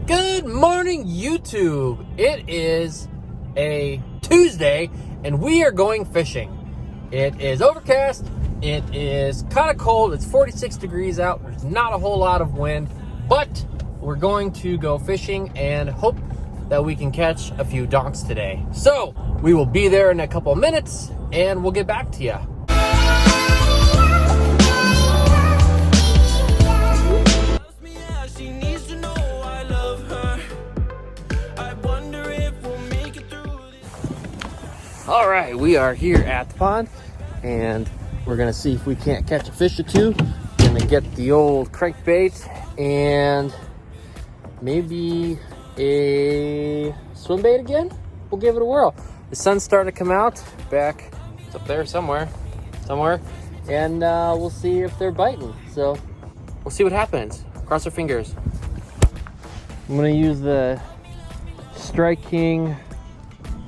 Good morning, YouTube. It is a Tuesday, and we are going fishing. It is overcast. It is kind of cold. It's 46 degrees out. There's not a whole lot of wind, but we're going to go fishing and hope that we can catch a few donks today. So we will be there in a couple of minutes, and we'll get back to you. All right, we are here at the pond, and we're gonna see if we can't catch a fish or two. Gonna get the old crankbait and maybe a swim bait again. We'll give it a whirl. The sun's starting to come out. Back, it's up there somewhere, and we'll see if they're biting. So we'll see what happens. Cross our fingers. I'm gonna use the Strike King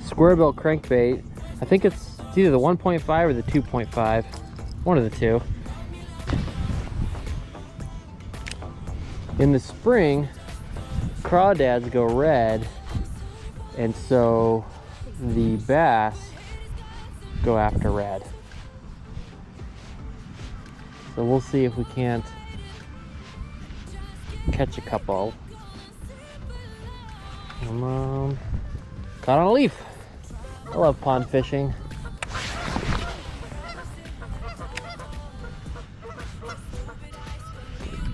square bill crankbait. I think it's either the 1.5 or the 2.5, one of the two. In the spring, crawdads go red, and so the bass go after red. So we'll see if we can't catch a couple. Caught on a leaf. I love pond fishing.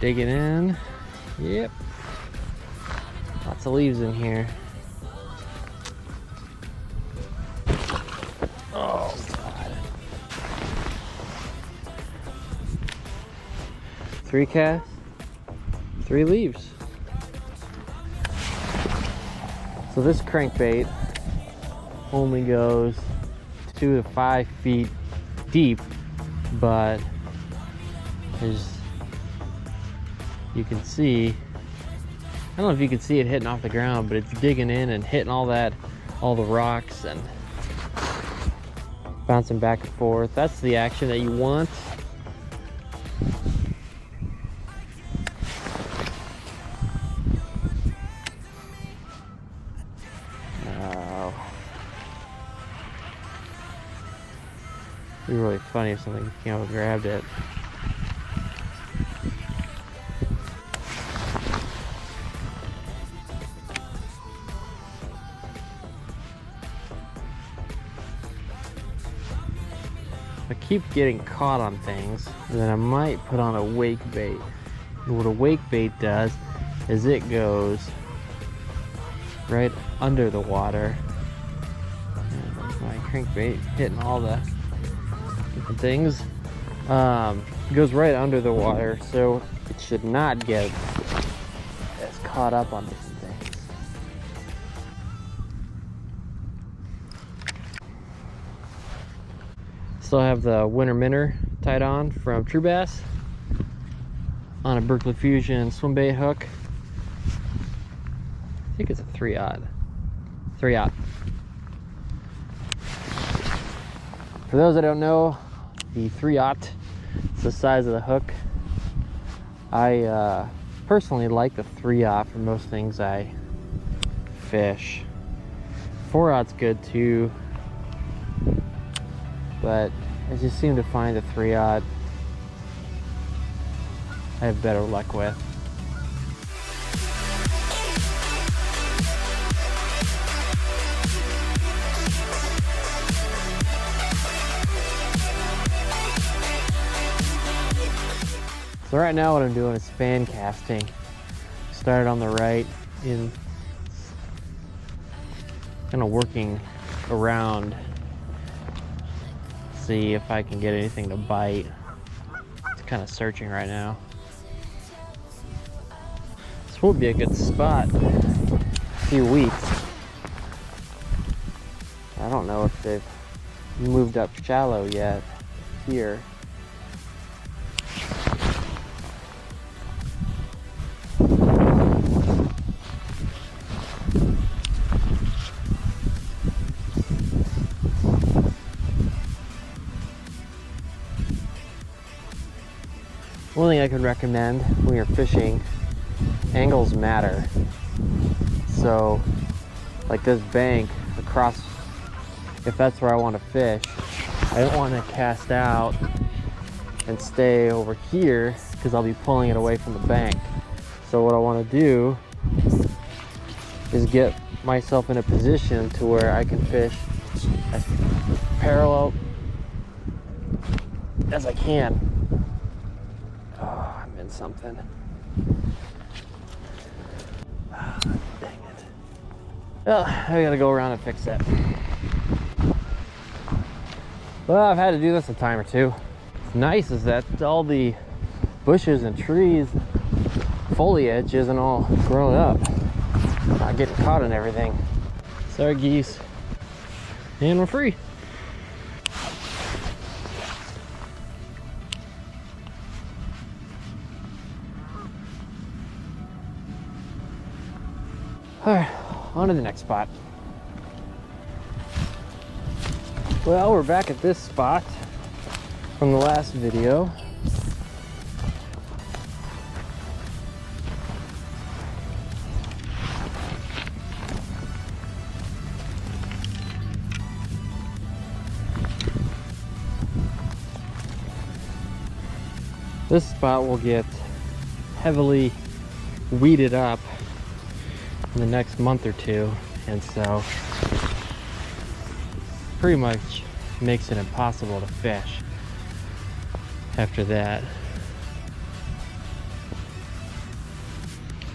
Dig it in. Yep. Lots of leaves in here. Oh, God. 3 casts, 3 leaves. So this crankbait only goes 2 to 5 feet deep, but as you can see, I don't know if you can see it hitting off the ground, but it's digging in and hitting all the rocks and bouncing back and forth. That's the action that you want. It'd be really funny if something came up and grabbed it. I keep getting caught on things, and then I might put on a wake bait. And what a wake bait does is it goes right under the water. And there's my crankbait hitting all the different things. It goes right under the water, so it should not get as caught up on different things. Still have the winter minnow tied on from True Bass on a Berkeley Fusion swim bait hook. I think it's a 3/0. 3/0. For those that don't know, the 3/0, it's the size of the hook. I personally like the 3/0 for most things I fish. 4/0's good too, but I just seem to find the 3/0 I have better luck with. So right now what I'm doing is fan casting. Started on the right, in kind of working around, see if I can get anything to bite. It's kind of searching right now. This would be a good spot in a few weeks. I don't know if they've moved up shallow yet here. One thing I could recommend when you're fishing, angles matter. So like this bank across, if that's where I want to fish, I don't want to cast out and stay over here because I'll be pulling it away from the bank. So what I want to do is get myself in a position to where I can fish as parallel as I can. Oh, I'm in something. Oh, dang it. Well, I gotta go around and fix that. Well, I've had to do this a time or two. What's nice is that all the bushes and trees, foliage isn't all grown up. Not getting caught in everything. Sorry, geese. And we're free. All right, on to the next spot. Well, we're back at this spot from the last video. This spot will get heavily weeded up in the next month or two, and so pretty much makes it impossible to fish after that.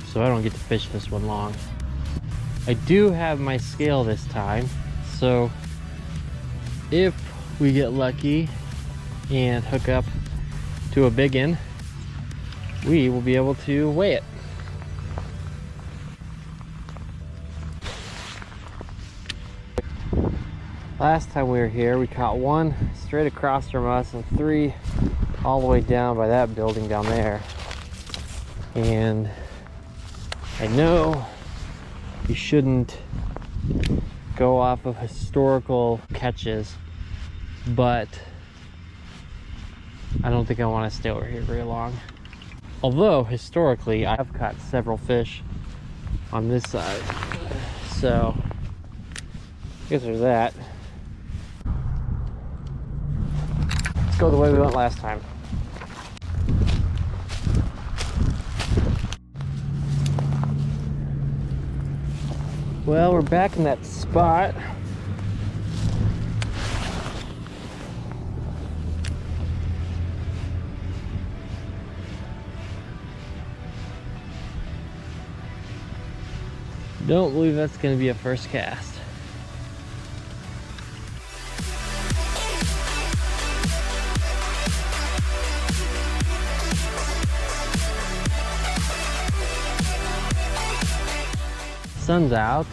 So I don't get to fish this one long. I do have my scale this time, so if we get lucky and hook up to a big one, we will be able to weigh it. Last time we were here, we caught one straight across from us and three all the way down by that building down there. And I know you shouldn't go off of historical catches, but I don't think I want to stay over here very long. Although historically I've caught several fish on this side, so I guess there's that. Let's go the way we went last time. Well, we're back in that spot. Don't believe that's going to be a first cast. Sun's out.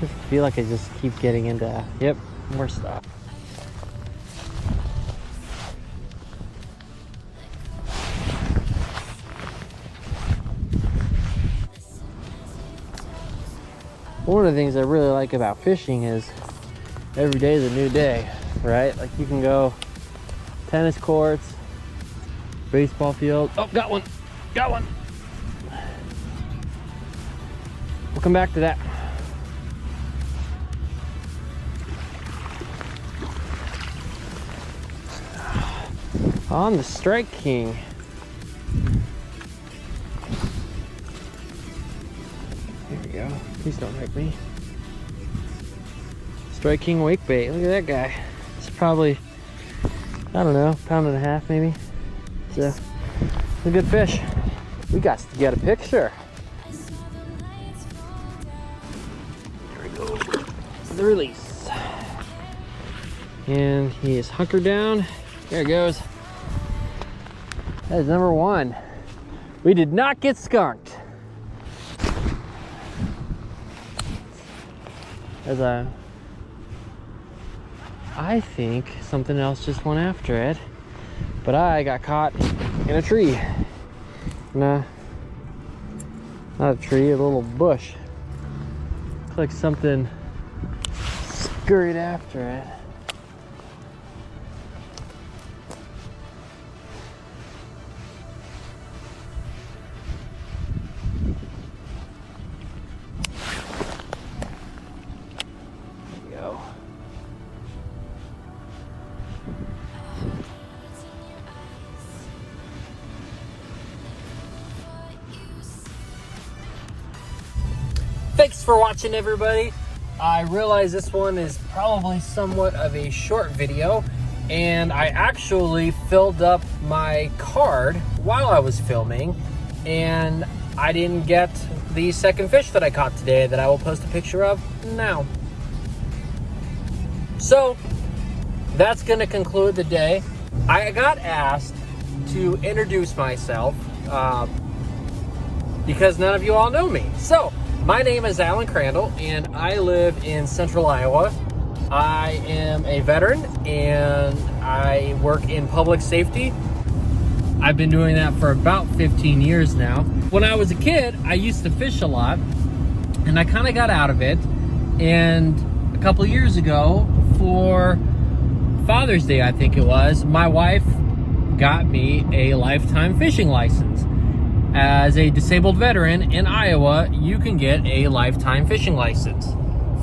I feel like I just keep getting into, yep, more stuff. One of the things I really like about fishing is every day is a new day, right? Like you can go tennis courts, baseball field. Oh, got one, got one. We'll come back to that. On the Strike King. Here we go. Please don't hurt me. Strike King wake bait. Look at that guy. It's probably, I don't know, pound and a half maybe. It's a good fish. We got to get a picture. There we go. The release. And he is hunkered down. There it goes. That is number one. We did not get skunked. I think something else just went after it, but I got caught in a tree. Nah, not a tree, a little bush. Looks like something scurried after it. thanks for watching, everybody. I realize this one is probably somewhat of a short video, and I actually filled up my card while I was filming, and I didn't get the second fish that I caught today that I will post a picture of now. So that's going to conclude the day. I got asked to introduce myself because none of you all know me. So my name is Alan Crandall, and I live in central Iowa. I am a veteran, and I work in public safety. I've been doing that for about 15 years now. When I was a kid, I used to fish a lot, and I kind of got out of it. And a couple years ago, for Father's Day, I think it was, my wife got me a lifetime fishing license. As a disabled veteran in Iowa, you can get a lifetime fishing license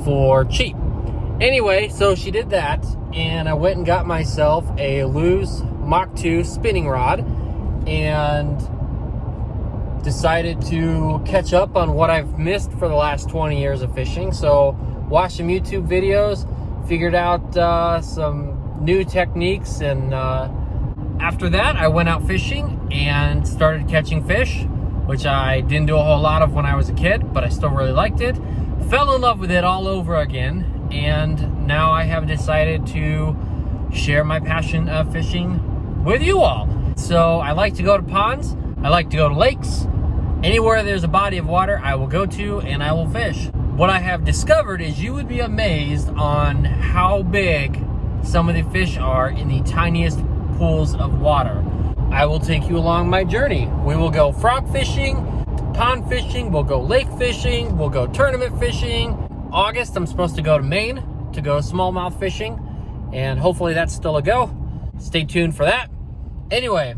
for cheap. Anyway, so she did that, and I went and got myself a Lew's Mach 2 spinning rod, and decided to catch up on what I've missed for the last 20 years of fishing. So watched some YouTube videos, figured out some new techniques, and after that I went out fishing and started catching fish, which I didn't do a whole lot of when I was a kid, but I still really liked it. Fell in love with it all over again, and now I have decided to share my passion of fishing with you all. So I like to go to ponds, I like to go to lakes. Anywhere there's a body of water, I will go to and I will fish. What I have discovered is you would be amazed on how big some of the fish are in the tiniest pools of water. I will take you along my journey. We will go frog fishing, pond fishing, we'll go lake fishing, we'll go tournament fishing. August, I'm supposed to go to Maine to go smallmouth fishing, and hopefully that's still a go. Stay tuned for that. Anyway,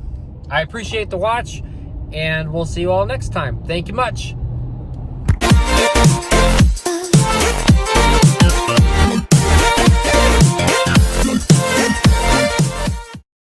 I appreciate the watch, and we'll see you all next time. Thank you much.